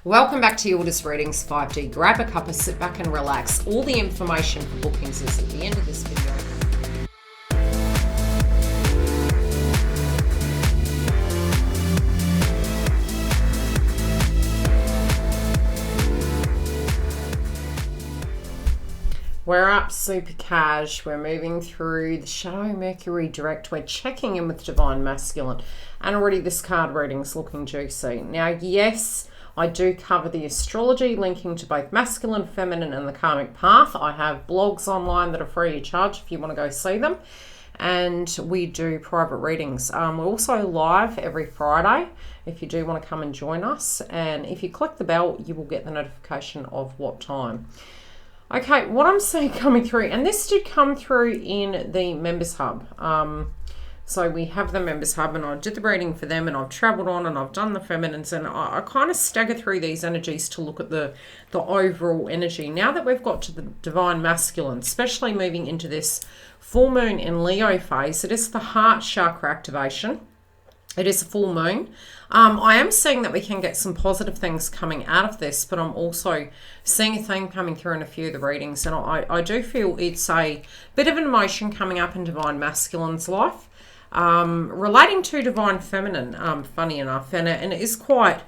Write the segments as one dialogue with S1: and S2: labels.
S1: Welcome back to Yildiz Readings 5D. Grab a cuppa, sit back and relax. All the information for bookings is at the end of this video. We're up super cash. We're moving through the Shadow Mercury direct. We're checking in with Divine Masculine. And already this card reading is looking juicy. Now, yes, I do cover the astrology linking to both masculine, feminine, and the karmic path. I have blogs online that are free of charge if you want to go see them. And we do private readings. We're also live every Friday if you do want to come and join us. And if you click the bell, you will get the notification of what time. Okay, what I'm seeing coming through, and this did come through in the Members Hub. So we have the Members Hub, and I did the reading for them, and I've travelled on, and I've done the feminines, and I kind of stagger through these energies to look at the overall energy. Now that we've got to the Divine Masculine, especially moving into this full moon in Leo phase, it is the heart chakra activation. It is a full moon. I am seeing that we can get some positive things coming out of this, but I'm also seeing a theme coming through in a few of the readings, and I do feel it's a bit of an emotion coming up in Divine Masculine's life, relating to Divine Feminine, funny enough, and it is quite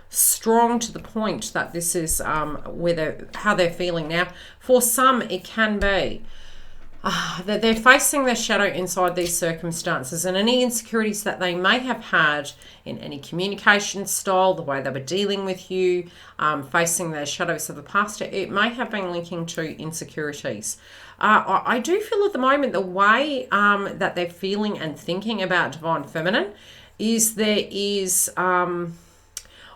S1: strong to the point that this is how they're feeling. Now, for some, it can be that they're facing their shadow inside these circumstances, and any insecurities that they may have had in any communication style, the way they were dealing with you, facing their shadows of the past, it may have been linking to insecurities. I do feel at the moment the way that they're feeling and thinking about Divine Feminine is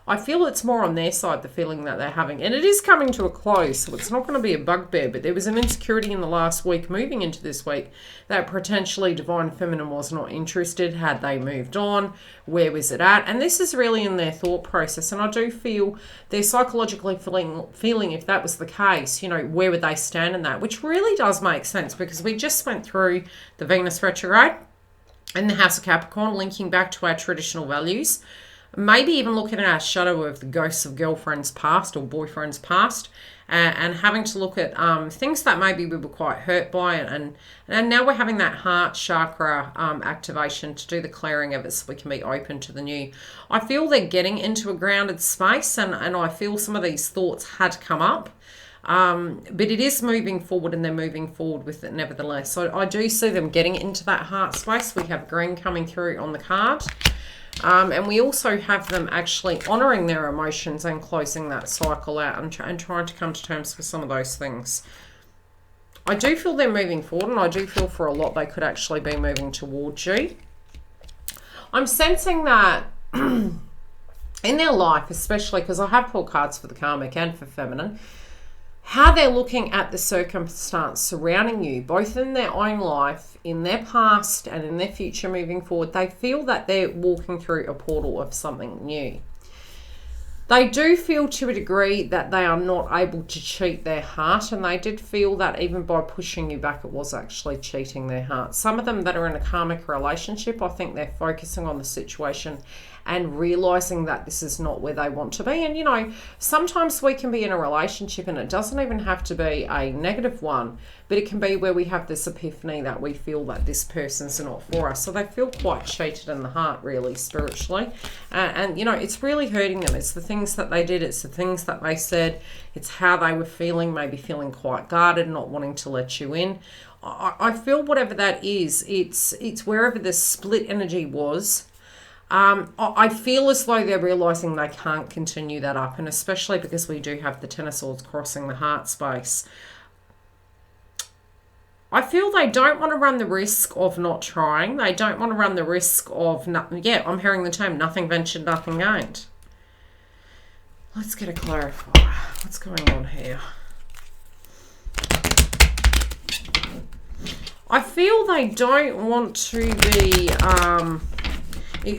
S1: I feel it's more on their side, the feeling that they're having. And it is coming to a close, so it's not going to be a bugbear. But there was an insecurity in the last week, moving into this week, that potentially Divine Feminine was not interested. Had they moved on? Where was it at? And this is really in their thought process. And I do feel they're psychologically feeling if that was the case, where would they stand in that? Which really does make sense, because we just went through the Venus retrograde and the House of Capricorn, linking back to our traditional values. Maybe even looking at our shadow of the ghosts of girlfriends past or boyfriends past, and having to look at things that maybe we were quite hurt by, and now we're having that heart chakra activation to do the clearing of it so we can be open to the new. I feel they're getting into a grounded space, and I feel some of these thoughts had come up, but it is moving forward, and they're moving forward with it nevertheless. So I do see them getting into that heart space. We have green coming through on the card. And we also have them actually honouring their emotions and closing that cycle out and trying to come to terms with some of those things. I do feel they're moving forward, and I do feel for a lot they could actually be moving towards you. I'm sensing that in their life, especially because I have pulled cards for the karmic and for feminine, how they're looking at the circumstance surrounding you, both in their own life, in their past, and in their future moving forward. They feel that they're walking through a portal of something new. They do feel to a degree that they are not able to cheat their heart, and they did feel that even by pushing you back, it was actually cheating their heart. Some of them that are in a karmic relationship, I think they're focusing on the situation and realizing that this is not where they want to be. And sometimes we can be in a relationship, and it doesn't even have to be a negative one, but it can be where we have this epiphany that we feel that this person's not for us. So they feel quite cheated in the heart, really, spiritually. And it's really hurting them. It's the things that they did. It's the things that they said. It's how they were feeling, maybe feeling quite guarded, not wanting to let you in. I feel whatever that is, it's wherever the split energy was. I feel as though they're realising they can't continue that up, and especially because we do have the Ten of Swords crossing the heart space. I feel they don't want to run the risk of not trying. They don't want to run the risk of nothing. Yeah, I'm hearing the term nothing ventured, nothing gained. Let's get a clarifier. What's going on here? I feel they don't want to be...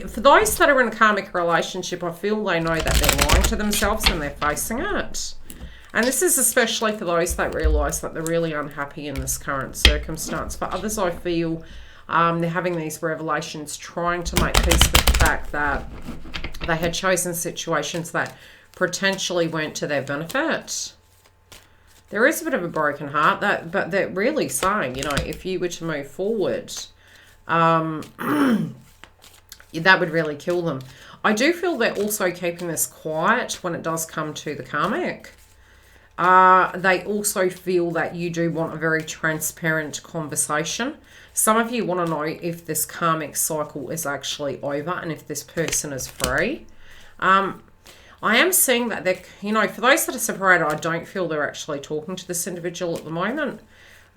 S1: for those that are in a karmic relationship, I feel they know that they're lying to themselves and they're facing it. And this is especially for those that realise that they're really unhappy in this current circumstance. For others, I feel they're having these revelations, trying to make peace with the fact that they had chosen situations that potentially weren't to their benefit. There is a bit of a broken heart, but they're really saying, you know, if you were to move forward, that would really kill them. I do feel they're also keeping this quiet when it does come to the karmic. They also feel that you do want a very transparent conversation. Some of you want to know if this karmic cycle is actually over and if this person is free. I am seeing that they're, you know, for those that are separated, I don't feel they're actually talking to this individual at the moment.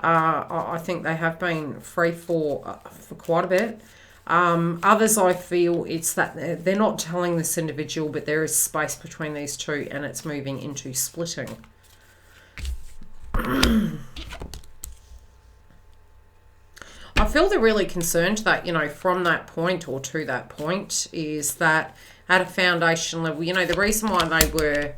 S1: I think they have been free for quite a bit. Others, I feel it's that they're not telling this individual, but there is space between these two and it's moving into splitting. I feel they're really concerned that, you know, from that point or to that point is that at a foundation level, you know, the reason why they were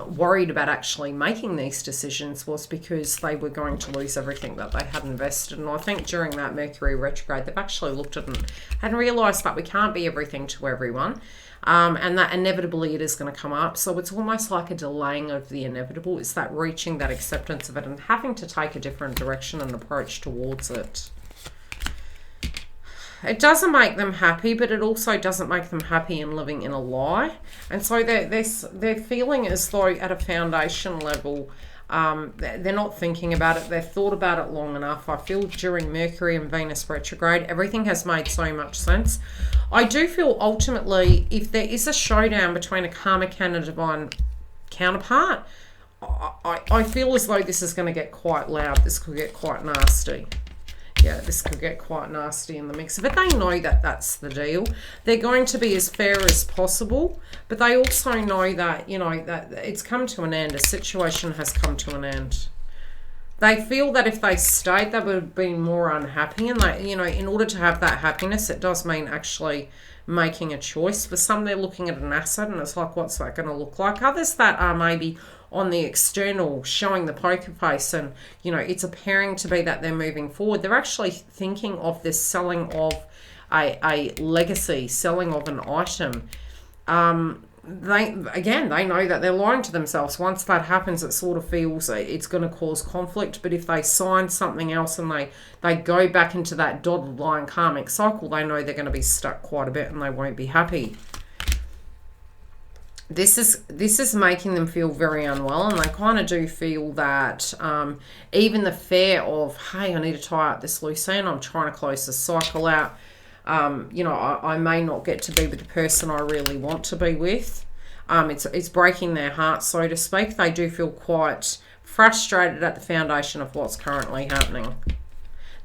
S1: worried about actually making these decisions was because they were going to lose everything that they had invested. And I think during that Mercury retrograde, they've actually looked at it and realised that we can't be everything to everyone. And that inevitably it is going to come up. So it's almost like a delaying of the inevitable. It's that reaching that acceptance of it and having to take a different direction and approach towards it. It doesn't make them happy, but it also doesn't make them happy in living in a lie. And so they're feeling as though at a foundation level, they're not thinking about it. They've thought about it long enough. I feel during Mercury and Venus retrograde, everything has made so much sense. I do feel ultimately, if there is a showdown between a karmic and a divine counterpart, I feel as though this is going to get quite loud. This could get quite nasty. Yeah, this could get quite nasty in the mix. But they know that that's the deal. They're going to be as fair as possible. But they also know that, you know, that it's come to an end. A situation has come to an end. They feel that if they stayed, they would have been more unhappy. And, they, you know, in order to have that happiness, it does mean actually making a choice. For some, they're looking at an asset and it's like, what's that going to look like? Others that are maybe on the external, showing the poker face, and, you know, it's appearing to be that they're moving forward. They're actually thinking of this selling of a legacy, selling of an item. They know that they're lying to themselves. Once that happens, it sort of feels it's going to cause conflict. But if they sign something else and they go back into that dotted line karmic cycle, they know they're going to be stuck quite a bit and they won't be happy. This is making them feel very unwell, and they kind of do feel that even the fear of, hey, I need to tie up this loose end, I'm trying to close the cycle out, you know, I may not get to be with the person I really want to be with. It's breaking their heart, so to speak. They do feel quite frustrated at the foundation of what's currently happening.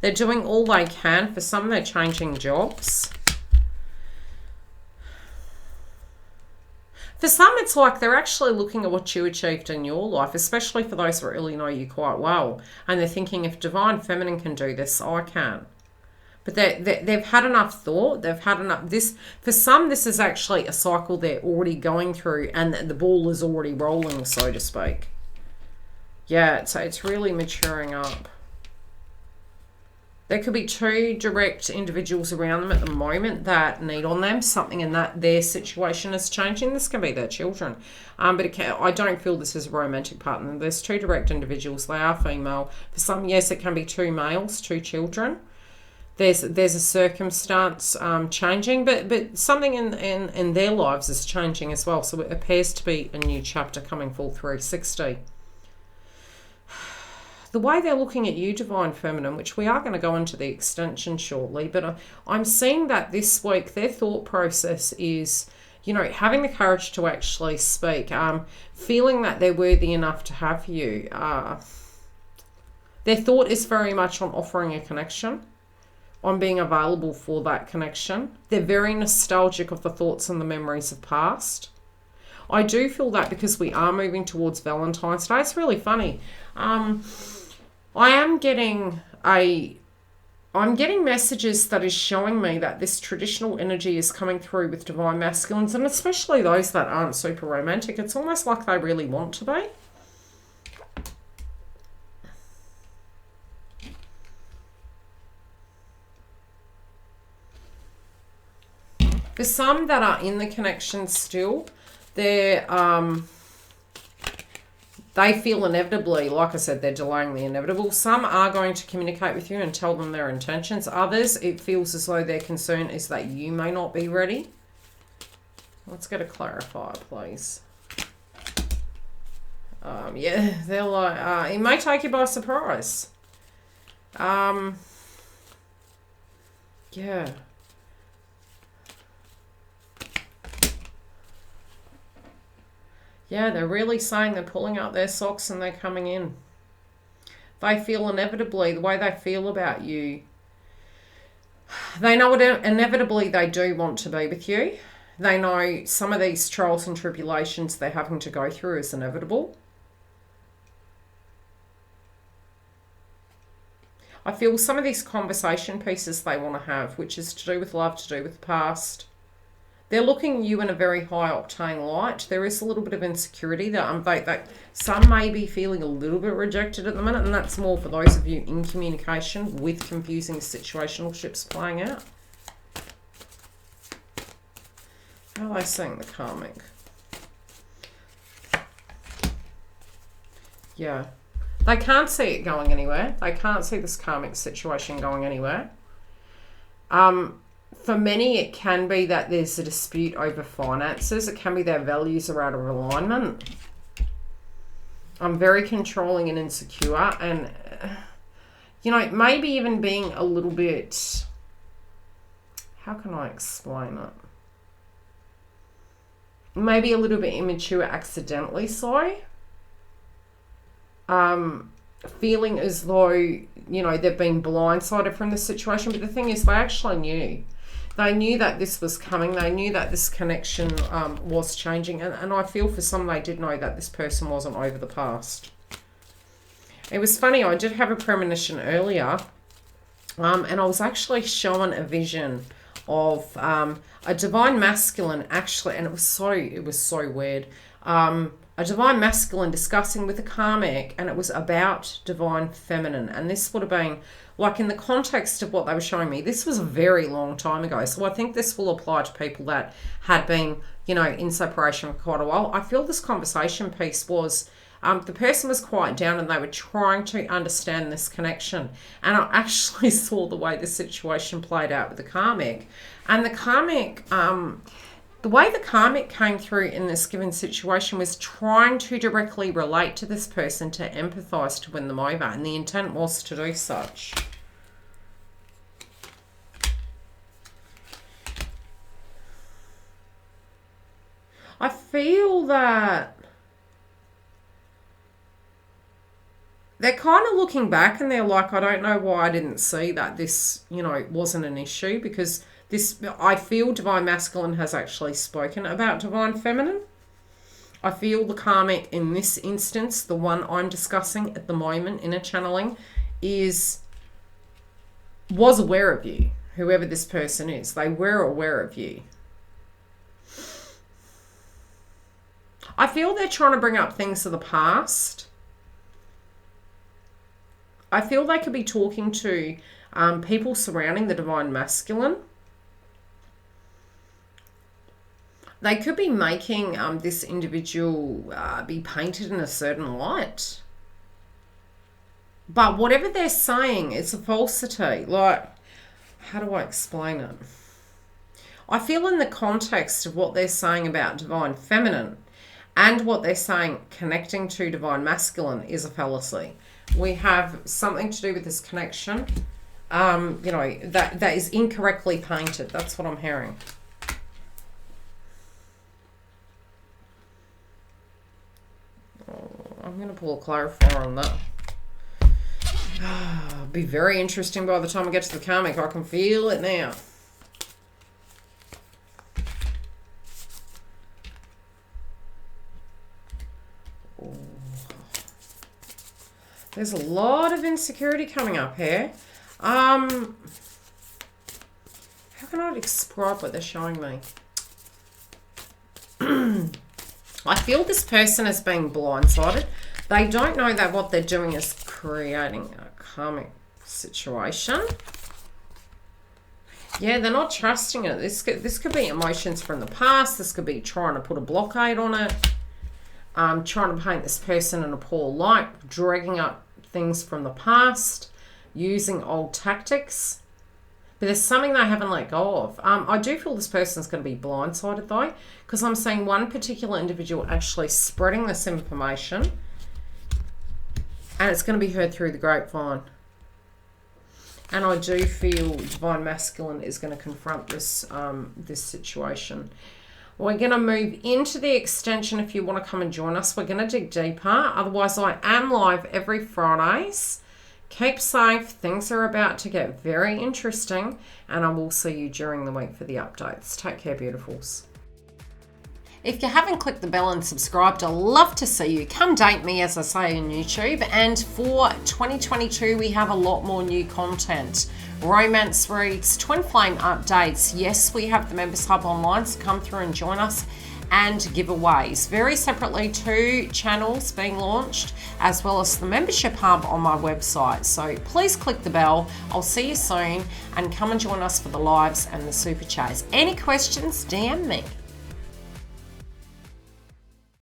S1: They're doing all they can. For some, they're changing jobs. For some, it's like they're actually looking at what you achieved in your life, especially for those that really know you quite well. And they're thinking, if Divine Feminine can do this, I can. But they've had enough thought. They've had enough. For some, this is actually a cycle they're already going through and the ball is already rolling, so to speak. Yeah, it's really maturing up. There could be two direct individuals around them at the moment that need on them something, and that their situation is changing. This can be their children. But I don't feel this is a romantic partner. There's two direct individuals. They are female. For some, yes, it can be two males, two children. There's a circumstance changing, but something in their lives is changing as well. So it appears to be a new chapter coming full 360. The way they're looking at you, Divine Feminine, which we are going to go into the extension shortly, but I'm seeing that this week their thought process is, you know, having the courage to actually speak, feeling that they're worthy enough to have you. Their thought is very much on offering a connection, on being available for that connection. They're very nostalgic of the thoughts and the memories of past. I do feel that because we are moving towards Valentine's Day. It's really funny. I'm getting messages that is showing me that this traditional energy is coming through with divine masculines, and especially those that aren't super romantic. It's almost like they really want to be. For some that are in the connection still, They're, they feel inevitably, like I said, they're delaying the inevitable. Some are going to communicate with you and tell them their intentions. Others, it feels as though their concern is that you may not be ready. Let's get a clarifier, please. Yeah, they're like, it may take you by surprise. Yeah. Yeah, they're really saying they're pulling out their socks and they're coming in. They feel inevitably, the way they feel about you, they know inevitably they do want to be with you. They know some of these trials and tribulations they're having to go through is inevitable. I feel some of these conversation pieces they want to have, which is to do with love, to do with the past. They're looking at you in a very high octane light. There is a little bit of insecurity that some may be feeling a little bit rejected at the minute, and that's more for those of you in communication with confusing situational ships playing out. How are they seeing the karmic? Yeah. They can't see it going anywhere. They can't see this karmic situation going anywhere. For many, it can be that there's a dispute over finances. It can be their values are out of alignment. I'm very controlling and insecure. And, you know, maybe even being a little bit... How can I explain it? Maybe a little bit immature accidentally, so. Feeling as though, you know, they've been blindsided from the situation. But the thing is, they actually knew. They knew that this was coming. They knew that this connection was changing. And I feel for some, they did know that this person wasn't over the past. It was funny. I did have a premonition earlier. And I was actually shown a vision of a divine masculine, actually. And it was so weird. A divine masculine discussing with a karmic, and it was about divine feminine. And this would have been, like, in the context of what they were showing me, this was a very long time ago. So I think this will apply to people that had been, you know, in separation for quite a while. I feel this conversation piece was, the person was quite down and they were trying to understand this connection. And I actually saw the way the situation played out with the karmic. And the karmic... the way the karmic came through in this given situation was trying to directly relate to this person, to empathize, to win them over. And the intent was to do such. I feel that they're kind of looking back and they're like, I don't know why I didn't see that this, you know, wasn't an issue, because this, I feel divine masculine has actually spoken about divine feminine. I feel the karmic in this instance, the one I'm discussing at the moment in a channeling, was aware of you, whoever this person is. They were aware of you. I feel they're trying to bring up things of the past. I feel they could be talking to people surrounding the divine masculine. They could be making this individual be painted in a certain light. But whatever they're saying, it's a falsity. Like, how do I explain it? I feel in the context of what they're saying about divine feminine and what they're saying connecting to divine masculine is a fallacy. We have something to do with this connection, you know, that is incorrectly painted. That's what I'm hearing. I'm going to pull a clarifier on that. It'll be very interesting by the time I get to the karmic. I can feel it now. Ooh. There's a lot of insecurity coming up here. How can I describe what they're showing me? I feel this person is being blindsided. They don't know that what they're doing is creating a karmic situation. Yeah, they're not trusting it. This could be emotions from the past. This could be trying to put a blockade on it. Trying to paint this person in a poor light, dragging up things from the past, using old tactics. But there's something they haven't let go of. I do feel this person's going to be blindsided though, because I'm seeing one particular individual actually spreading this information, and it's going to be heard through the grapevine. And I do feel Divine Masculine is going to confront this this situation. We're going to move into the extension. If you want to come and join us, we're going to dig deeper. Otherwise, I am live every Fridays. Keep safe. Things are about to get very interesting, and I will see you during the week for the updates. Take care, beautifuls. If you haven't clicked the bell and subscribed, I'd love to see you. Come date me, as I say, on YouTube. And for 2022, we have a lot more new content. Romance reads, twin flame updates. Yes, we have the Members Hub online, so come through and join us. And giveaways. Very separately, 2 channels being launched, as well as the Membership Hub on my website. So please click the bell. I'll see you soon, and come and join us for the lives and the super chats. Any questions, DM me.